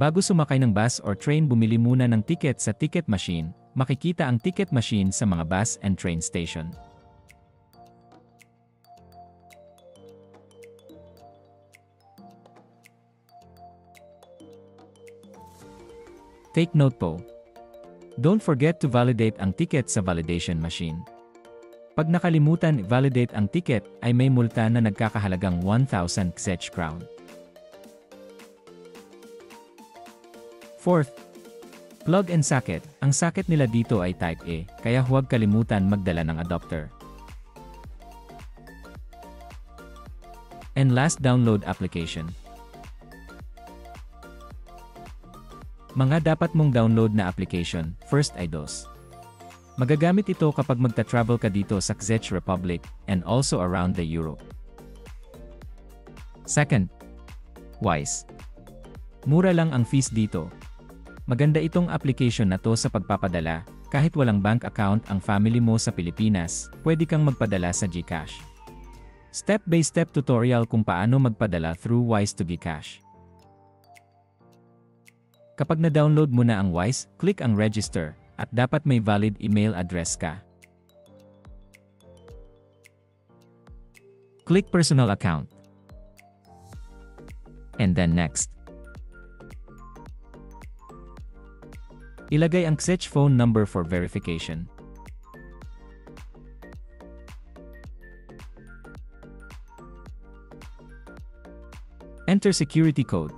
Bago sumakay ng bus or train, bumili muna ng ticket sa ticket machine. Makikita ang ticket machine sa mga bus and train station. Take note po. Don't forget to validate ang ticket sa validation machine. Pag nakalimutan i-validate ang ticket, ay may multa na nagkakahalagang 1,000 Czech crown. Fourth, plug and socket. Ang socket nila dito ay Type A, kaya huwag kalimutan magdala ng adapter. And last, download application. Mga dapat mong download na application. First ay DOS. Magagamit ito kapag magta-travel ka dito sa Czech Republic and also around the Europe. Second, Wise. Mura lang ang fees dito. Maganda itong application na to sa pagpapadala. Kahit walang bank account ang family mo sa Pilipinas, pwede kang magpadala sa GCash. Step-by-step tutorial kung paano magpadala through Wise to GCash. Kapag na-download mo na ang Wise, click ang register, at dapat may valid email address ka. Click personal account. And then next. Ilagay ang Czech phone number for verification. Enter security code.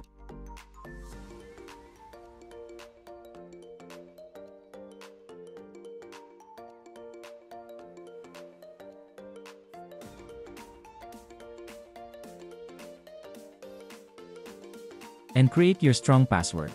And create your strong password.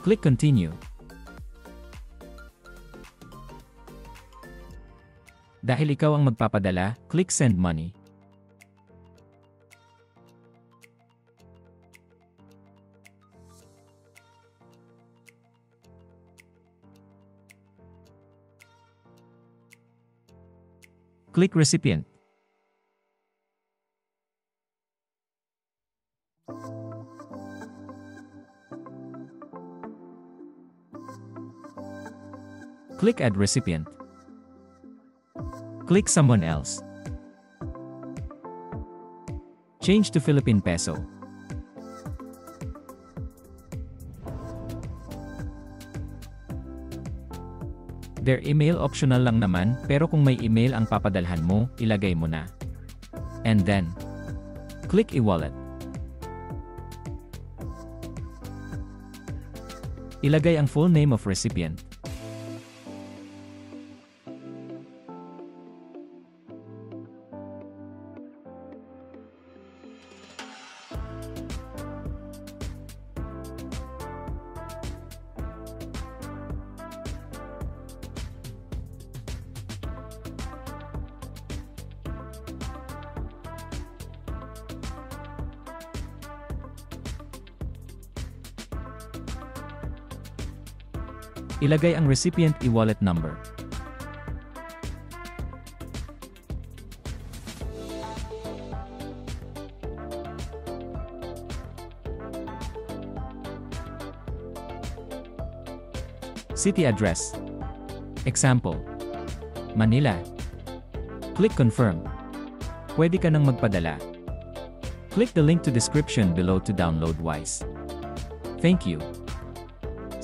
Click Continue. Dahil ikaw ang magpapadala, click Send Money. Click Recipient. Click Add Recipient. Click Someone Else. Change to Philippine Peso. Their email optional lang naman, pero kung may email ang papadalhan mo, ilagay mo na. And then, click e-wallet. Ilagay ang full name of recipient. Ilagay ang recipient e-wallet number. City address. Example, Manila. Click Confirm. Pwede ka nang magpadala. Click the link to description below to download Wise. Thank you.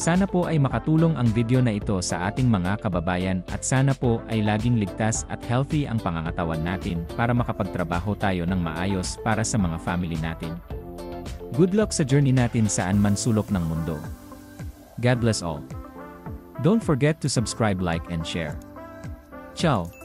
Sana po ay makatulong ang video na ito sa ating mga kababayan at sana po ay laging ligtas at healthy ang pangangatawan natin para makapagtrabaho tayo ng maayos para sa mga family natin. Good luck sa journey natin saan man sulok ng mundo. God bless all. Don't forget to subscribe, like and share. Ciao!